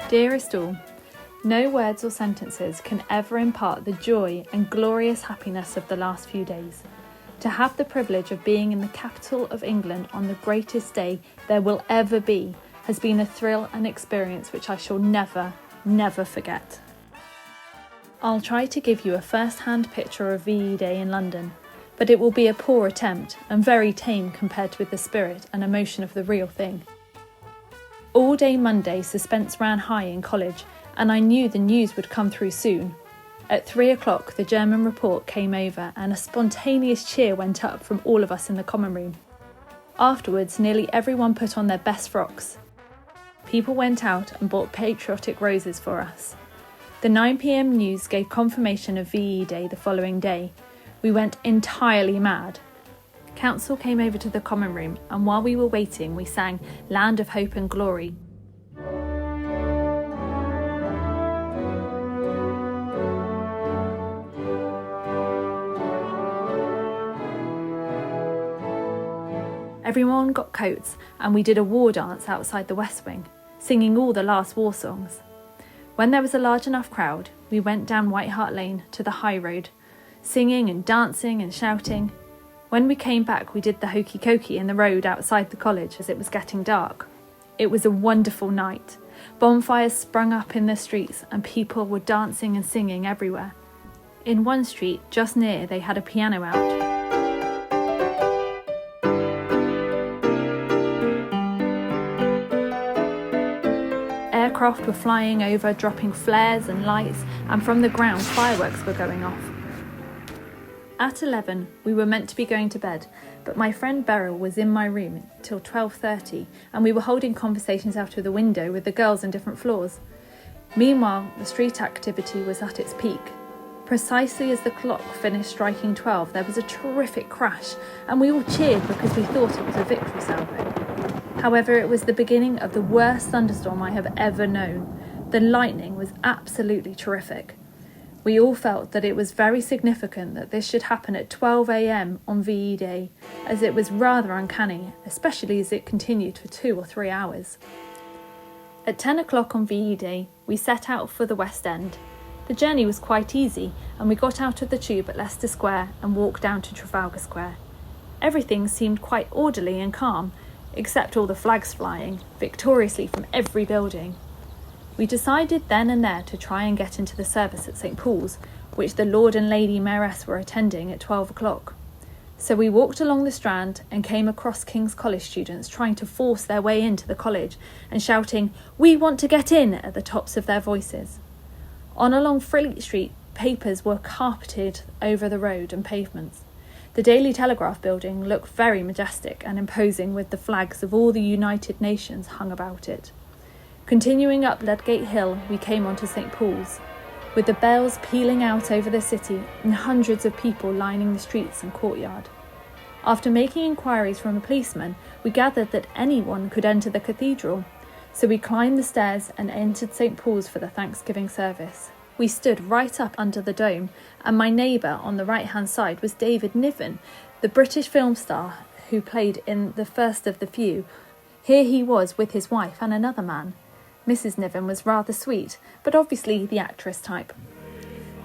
Dearest all, no words or sentences can ever impart the joy and glorious happiness of the last few days. To have the privilege of being in the capital of England on the greatest day there will ever be has been a thrill and experience which I shall never forget. I'll try to give you a first-hand picture of VE Day in London, but it will be a poor attempt and very tame compared with the spirit and emotion of the real thing. All day Monday, suspense ran high in college, and I knew the news would come through soon. At 3 o'clock, the German report came over and a spontaneous cheer went up from all of us in the common room. Afterwards, nearly everyone put on their best frocks. People went out and bought patriotic roses for us. The 9 p.m. news gave confirmation of VE Day the following day. We went entirely mad. Council came over to the common room, and while we were waiting, we sang Land of Hope and Glory. Everyone got coats, and we did a war dance outside the West Wing, singing all the last war songs. When there was a large enough crowd, we went down White Hart Lane to the High Road, singing and dancing and shouting. When we came back, we did the hokey cokey in the road outside the college as it was getting dark. It was a wonderful night. Bonfires sprung up in the streets and people were dancing and singing everywhere. In one street, just near, they had a piano out. Aircraft were flying over, dropping flares and lights, and from the ground fireworks were going off. At 11, we were meant to be going to bed, but my friend Beryl was in my room till 12:30, and we were holding conversations out of the window with the girls on different floors. Meanwhile, the street activity was at its peak. Precisely as the clock finished striking 12, there was a terrific crash, and we all cheered because we thought it was a victory salvo. However, it was the beginning of the worst thunderstorm I have ever known. The lightning was absolutely terrific. We all felt that it was very significant that this should happen at 12 a.m. on VE Day, as it was rather uncanny, especially as it continued for 2 or 3 hours. At 10 o'clock on VE Day, we set out for the West End. The journey was quite easy, and we got out of the tube at Leicester Square and walked down to Trafalgar Square. Everything seemed quite orderly and calm, except all the flags flying victoriously from every building. We decided then and there to try and get into the service at St Paul's, which the Lord and Lady Mayoress were attending at 12 o'clock. So we walked along the Strand and came across King's College students trying to force their way into the college and shouting, "We want to get in," at the tops of their voices. On along Fleet Street, papers were carpeted over the road and pavements. The Daily Telegraph building looked very majestic and imposing with the flags of all the United Nations hung about it. Continuing up Ludgate Hill, we came onto St Paul's, with the bells pealing out over the city and hundreds of people lining the streets and courtyard. After making inquiries from a policeman, we gathered that anyone could enter the cathedral, so we climbed the stairs and entered St Paul's for the Thanksgiving service. We stood right up under the dome, and my neighbour on the right-hand side was David Niven, the British film star who played in The First of the Few. Here he was with his wife and another man. Mrs. Niven was rather sweet, but obviously the actress type.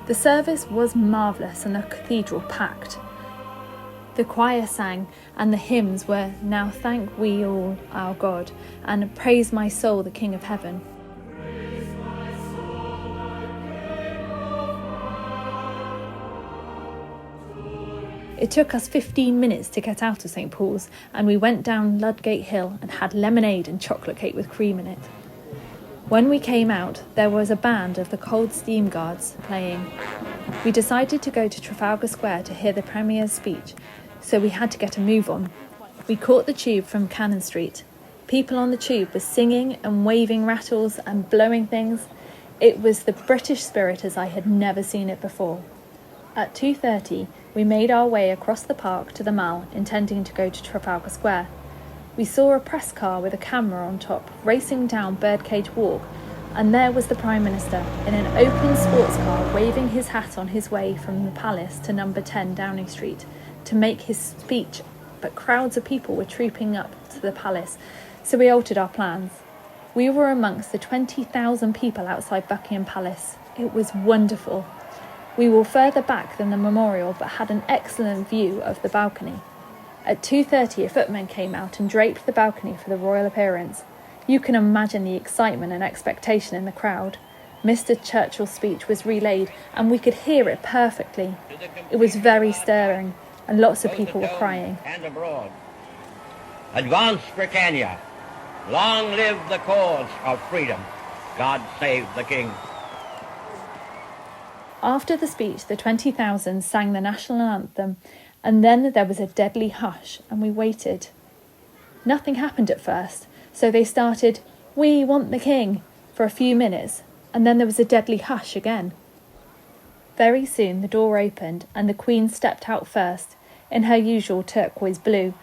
The service was marvellous and the cathedral packed. The choir sang, and the hymns were "Now Thank We All Our God" and "Praise My Soul, the King of Heaven." It took us 15 minutes to get out of St Paul's, and we went down Ludgate Hill and had lemonade and chocolate cake with cream in it. When we came out, there was a band of the Cold Steam Guards playing. We decided to go to Trafalgar Square to hear the Premier's speech, so we had to get a move on. We caught the tube from Cannon Street. People on the tube were singing and waving rattles and blowing things. It was the British spirit as I had never seen it before. At 2:30, we made our way across the park to the Mall, intending to go to Trafalgar Square. We saw a press car with a camera on top racing down Birdcage Walk, and there was the Prime Minister in an open sports car waving his hat on his way from the Palace to number 10 Downing Street to make his speech, but crowds of people were trooping up to the Palace, so we altered our plans. We were amongst the 20,000 people outside Buckingham Palace. It was wonderful. We were further back than the memorial but had an excellent view of the balcony. At 2:30 a footman came out and draped the balcony for the royal appearance. You can imagine the excitement and expectation in the crowd. Mr. Churchill's speech was relayed and we could hear it perfectly. It was very stirring and lots of people were crying. And abroad. Advance Britannia. Long live the cause of freedom. God save the King. After the speech, the 20,000 sang the national anthem, and then there was a deadly hush, and we waited. Nothing happened at first, so they started, "We want the King," for a few minutes, and then there was a deadly hush again. Very soon the door opened, and the Queen stepped out first, in her usual turquoise blue.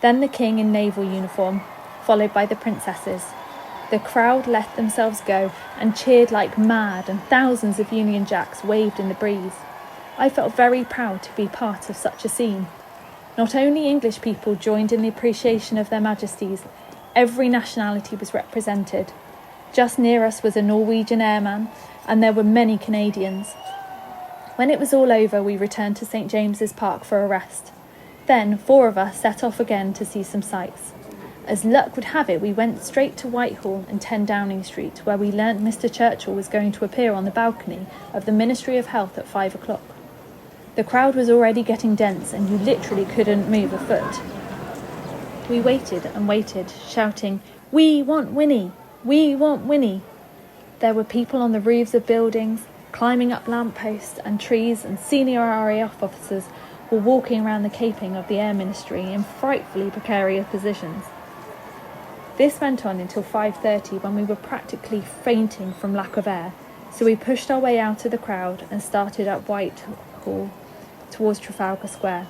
Then the King in naval uniform, followed by the princesses. The crowd let themselves go and cheered like mad, and thousands of Union Jacks waved in the breeze. I felt very proud to be part of such a scene. Not only English people joined in the appreciation of their majesties, every nationality was represented. Just near us was a Norwegian airman, and there were many Canadians. When it was all over, we returned to St James's Park for a rest. Then 4 of us set off again to see some sights. As luck would have it, we went straight to Whitehall and 10 Downing Street, where we learnt Mr Churchill was going to appear on the balcony of the Ministry of Health at 5 o'clock. The crowd was already getting dense and you literally couldn't move a foot. We waited and waited, shouting, "We want Winnie! We want Winnie!" There were people on the roofs of buildings, climbing up lampposts and trees, and senior RAF officers were walking around the caping of the Air Ministry in frightfully precarious positions. This went on until 5:30, when we were practically fainting from lack of air, so we pushed our way out of the crowd and started up Whitehall towards Trafalgar Square.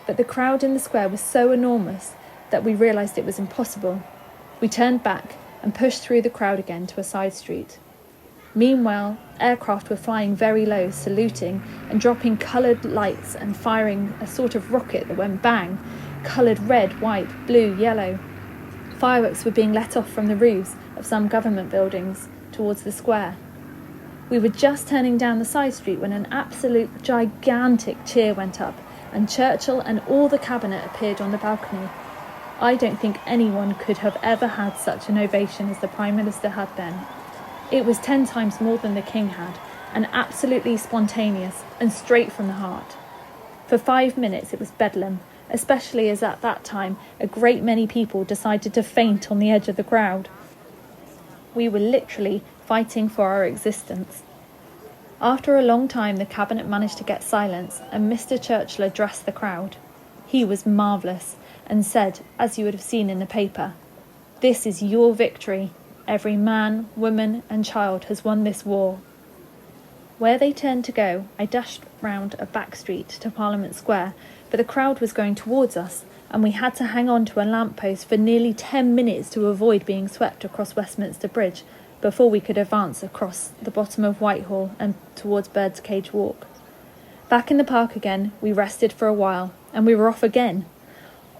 But the crowd in the square was so enormous that we realised it was impossible. We turned back and pushed through the crowd again to a side street. Meanwhile, aircraft were flying very low, saluting and dropping coloured lights and firing a sort of rocket that went bang, coloured red, white, blue, yellow. Fireworks were being let off from the roofs of some government buildings towards the square. We were just turning down the side street when an absolute gigantic cheer went up, and Churchill and all the cabinet appeared on the balcony. I don't think anyone could have ever had such an ovation as the Prime Minister had then. It was 10 times more than the King had, and absolutely spontaneous and straight from the heart. For 5 minutes it was bedlam, especially as at that time a great many people decided to faint on the edge of the crowd. We were literally fighting for our existence. After a long time the cabinet managed to get silence, and Mr Churchill addressed the crowd. He was marvellous and said, as you would have seen in the paper, "This is your victory. Every man, woman and child has won this war." Where they turned to go, I dashed round a back street to Parliament Square, but the crowd was going towards us, and we had to hang on to a lamppost for nearly 10 minutes to avoid being swept across Westminster Bridge before we could advance across the bottom of Whitehall and towards Birdcage Walk. Back in the park again, we rested for a while, and we were off again.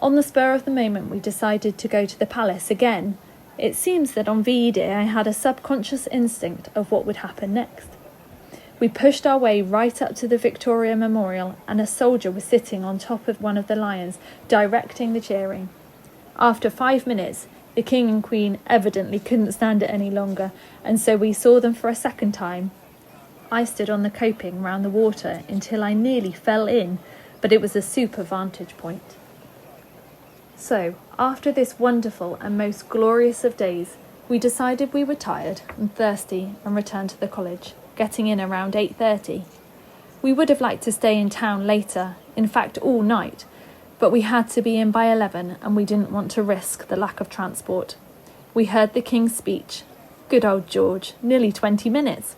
On the spur of the moment, we decided to go to the palace again. It seems that on VE Day I had a subconscious instinct of what would happen next. We pushed our way right up to the Victoria Memorial, and a soldier was sitting on top of one of the lions, directing the cheering. After 5 minutes, the King and Queen evidently couldn't stand it any longer, and so we saw them for a second time. I stood on the coping round the water until I nearly fell in, but it was a super vantage point. So, after this wonderful and most glorious of days, we decided we were tired and thirsty and returned to the college, getting in around 8:30. We would have liked to stay in town later, in fact all night, but we had to be in by 11 and we didn't want to risk the lack of transport. We heard the King's speech. Good old George, nearly 20 minutes.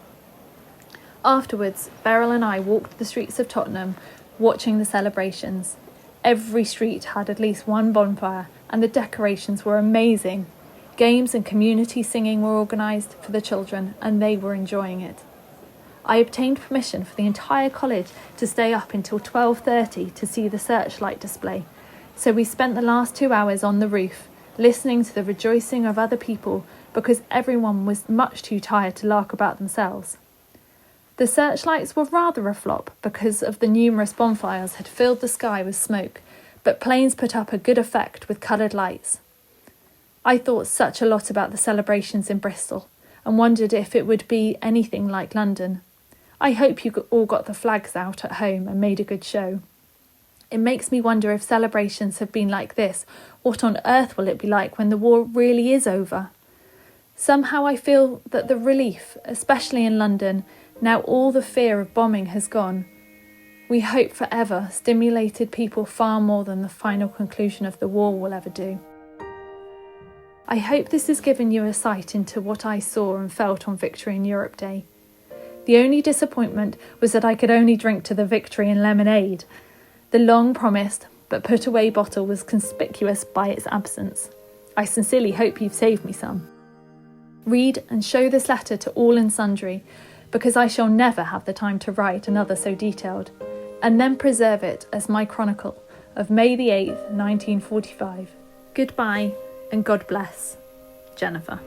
Afterwards, Beryl and I walked the streets of Tottenham, watching the celebrations. Every street had at least one bonfire, and the decorations were amazing. Games and community singing were organised for the children, and they were enjoying it. I obtained permission for the entire college to stay up until 12:30 to see the searchlight display, so we spent the last 2 hours on the roof, listening to the rejoicing of other people because everyone was much too tired to lark about themselves. The searchlights were rather a flop because of the numerous bonfires had filled the sky with smoke, but planes put up a good effect with coloured lights. I thought such a lot about the celebrations in Bristol and wondered if it would be anything like London. I hope you all got the flags out at home and made a good show. It makes me wonder if celebrations have been like this, what on earth will it be like when the war really is over? Somehow I feel that the relief, especially in London, now all the fear of bombing has gone. We hope forever stimulated people far more than the final conclusion of the war will ever do. I hope this has given you a sight into what I saw and felt on Victory in Europe Day. The only disappointment was that I could only drink to the victory in lemonade. The long-promised but put-away bottle was conspicuous by its absence. I sincerely hope you've saved me some. Read and show this letter to all and sundry, because I shall never have the time to write another so detailed, and then preserve it as my chronicle of May the 8th, 1945. Goodbye, and God bless. Jennifer.